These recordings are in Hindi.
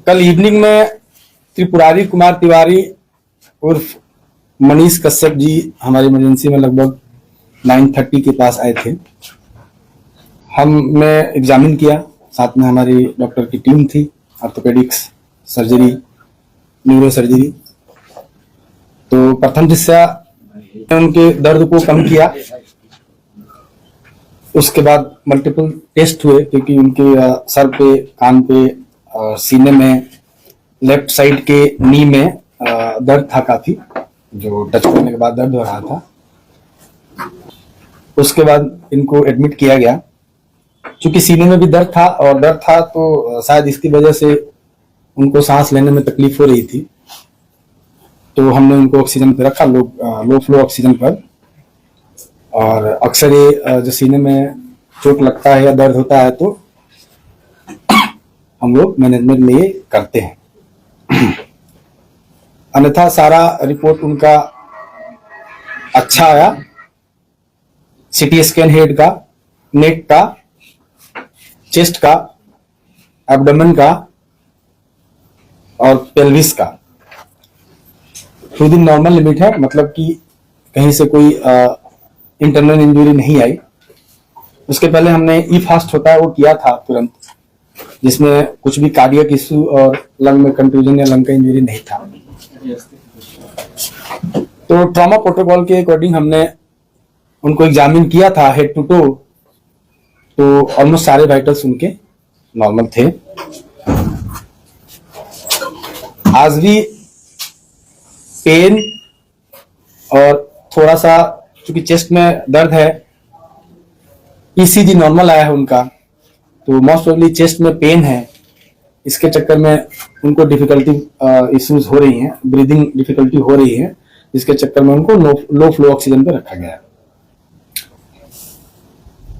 कल इवनिंग में त्रिपुरारी कुमार तिवारी उर्फ मनीष कश्यप जी हमारी इमरजेंसी में लगभग 9:30 के पास आए थे। हमने एग्जामिन किया, साथ में हमारी डॉक्टर की टीम थी, ऑर्थोपेडिक्स, सर्जरी, न्यूरो सर्जरी। तो प्रथम दृष्टया उनके दर्द को कम किया। उसके बाद मल्टीपल टेस्ट हुए, क्योंकि उनके सर पे, कान पे, सीने में, लेफ्ट साइड के नी में दर्द था काफी, जो टच करने के बाद दर्द हो रहा था। उसके बाद इनको एडमिट किया गया। चूंकि सीने में भी दर्द था और दर्द था तो शायद इसकी वजह से उनको सांस लेने में तकलीफ हो रही थी, तो हमने उनको ऑक्सीजन पे रखा, लो फ्लो ऑक्सीजन पर। और अक्सर ये जो सीने में चोट लगता है या दर्द होता है तो हम लोग मैनेजमेंट में ये करते हैं। अन्यथा सारा रिपोर्ट उनका अच्छा आया। सीटी स्कैन हेड का, नेक का, चेस्ट का, एब्डोमेन का और पेल्विस का विदिन नॉर्मल लिमिट है, मतलब कि कहीं से कोई इंटरनल इंजरी नहीं आई। उसके पहले हमने ई फास्ट होता है वो किया था तुरंत, जिसमें कुछ भी कार्डियक इश्यू और लंग में कंट्यूजन या लंग का इंजरी नहीं था। तो ट्रॉमा प्रोटोकॉल के अकॉर्डिंग हमने उनको एग्जामिन किया था हेड टू टो, तो ऑलमोस्ट सारे वाइटल्स उनके नॉर्मल थे। आज भी पेन और थोड़ा सा चूंकि चेस्ट में दर्द है, ईसीजी नॉर्मल आया है उनका, तो मोस्ट प्रोबेबली चेस्ट में पेन है। इसके चक्कर में उनको डिफिकल्टी इश्यूज हो रही हैं, ब्रीदिंग डिफिकल्टी हो रही है, जिसके चक्कर में उनको लो फ्लो ऑक्सीजन पे रखा गया है।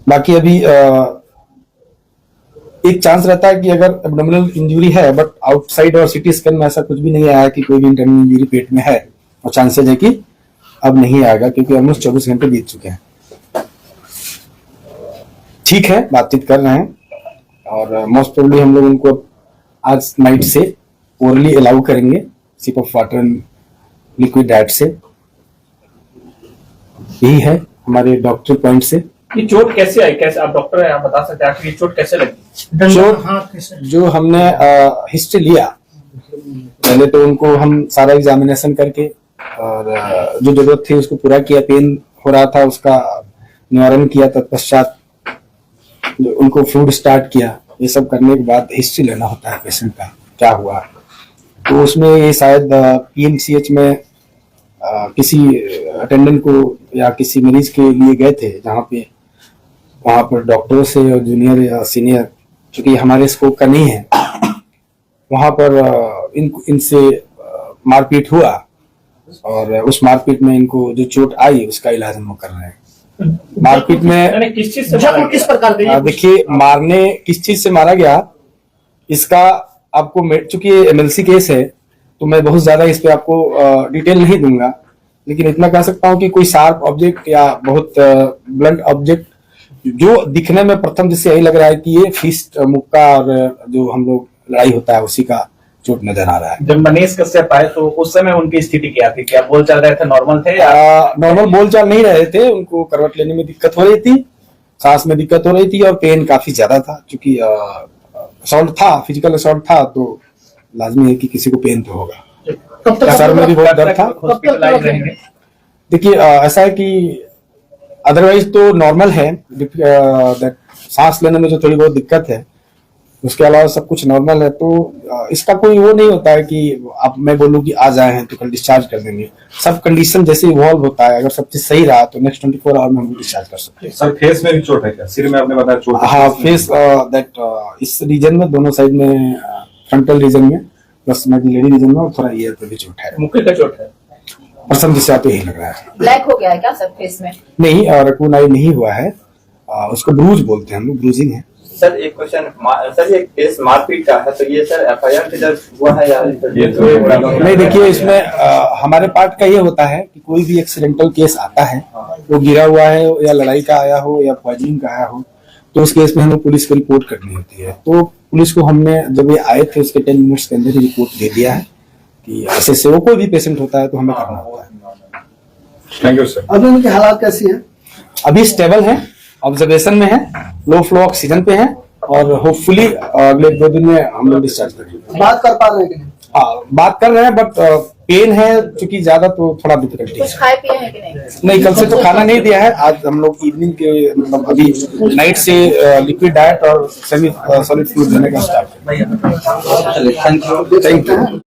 बाकी अभी एक चांस रहता है कि अगर एब्डोमिनल इंजरी है बट आउटसाइड और सीटी स्कैन में ऐसा कुछ भी नहीं आया कि कोई भी इंटरनल इंजरी पेट में है, और चांसेस है कि अब नहीं आएगा, क्योंकि ऑलमोस्ट 24 घंटे बीत चुके हैं। ठीक है, बातचीत कर रहे हैं और मोस्ट प्रोबेबली हम लोग उनको आज नाइट से ओरली अलाउ करेंगे, sip of water and liquid diet से। यही है हमारे डॉक्टर पॉइंट से। ये चोट कैसे आई, कैसे आप डॉक्टर हैं, आप बता सकते हैं आखिर ये चोट कैसे लगी? चोट जो हमने हिस्ट्री लिया, पहले तो उनको हम सारा एग्जामिनेशन करके और जो जरूरत थी उसको पूरा किया, पेन हो रहा था उसका निवारण किया, तत्पश्चात उनको फूड स्टार्ट किया। ये सब करने के बाद हिस्ट्री लेना होता है पेशेंट का, क्या हुआ। तो उसमें ये शायद पीएमसीएच में किसी अटेंडेंट को या किसी मरीज के लिए गए थे, जहाँ पे वहां पर डॉक्टरों से और जूनियर या सीनियर, चूंकि हमारे स्कोप का नहीं है, वहां पर इनसे मारपीट हुआ और उस मारपीट में इनको जो चोट आई उसका इलाज हम कर रहे हैं। मारपीट में किस चीज से, किस प्रकार के, देखिए मारने किस चीज से मारा गया इसका आपको, चूंकि एमएलसी केस है तो मैं बहुत ज्यादा इस पे आपको डिटेल नहीं दूंगा, लेकिन इतना कह सकता हूं कि कोई शार्प ऑब्जेक्ट या बहुत ब्लंट ऑब्जेक्ट जो दिखने में प्रथम जिससे यही लग रहा है कि ये फिस्ट, मुक्का और जो हम लोग लड़ाई होता है उसी का चोट नजर आ रहा है। जब मनीष कश्यप आए तो उस समय उनकी स्थिति क्या थी, क्या बोल चल रहे थे, नॉर्मल थे या? नॉर्मल बोल चाल नहीं रहे थे, उनको करवट लेने में दिक्कत हो रही थी, सांस में दिक्कत हो रही थी और पेन काफी ज्यादा था। चूंकि असॉल्ट था, फिजिकल असॉल्ट था, तो लाजमी है कि किसी को पेन तो होगा। सर में भी बहुत दर्द था। देखिए ऐसा है कि अदरवाइज तो नॉर्मल है, सांस लेने में जो थोड़ी बहुत दिक्कत है, उसके अलावा सब कुछ नॉर्मल है। तो इसका कोई वो नहीं होता है कि अब मैं बोलूं कि आज आए हैं तो कल डिस्चार्ज कर देंगे। सब कंडीशन जैसे इवॉल्व होता है, अगर सब चीज सही रहा तो नेक्स्ट 24 आवर में हम डिस्चार्ज कर सकते हैं। सर फेस में भी चोट है क्या? सिर में आपने बताया चोट? हाँ, फेस दैट इस रीजन में, दोनों साइड में, फ्रंटल रीजन में प्लस मेडुलरी रीजन में, और थोड़ा ईयर पे भी चोट है। मुक्के का चोट है। प्रथम दृष्टया तो यही लग रहा है। ब्लैक हो गया है क्या सर फेस में? नहीं, रकून आई नहीं हुआ है, उसको ब्रूज बोलते हैं हम लोग, ब्रूजिंग है। सर एक क्वेश्चन, सर ये केस मारपीट का है तो ये सर एफआईआर के दर्ज हुआ है या ये तो नहीं? देखिए इसमें हमारे पार्ट का ये होता है कि कोई भी एक्सीडेंटल केस आता है, वो गिरा हुआ है या लड़ाई का आया हो या पॉइजनिंग का आया हो, तो उस केस में हमें पुलिस को रिपोर्ट करनी होती है। तो पुलिस को हमने जब ये आए थे उसके 10 मिनट्स के अंदर ही रिपोर्ट दे दिया है कि ऐसे से वो कोई भी पेशेंट होता है तो हमें करना होता है। Thank you sir. अभी उनकी हालात कैसी है? अभी स्टेबल है, ऑब्जर्वेशन में है, लो फ्लो ऑक्सीजन पे है और होपफुली अगले 2 दिन में हम लोग डिस्चार्ज करेंगे। बात कर पा रहे हैं कि नहीं? हाँ, बात कर रहे हैं बट पेन है चूंकि ज्यादा तो थोड़ा डिफिकल्टी है। कुछ खाए पिए हैं कि नहीं? नहीं, कल से तो खाना नहीं दिया है। आज हम लोग इवनिंग के मतलब अभी नाइट से लिक्विड डाइट और सेमी सॉलिड फूड देने का start. Thank you. Thank you.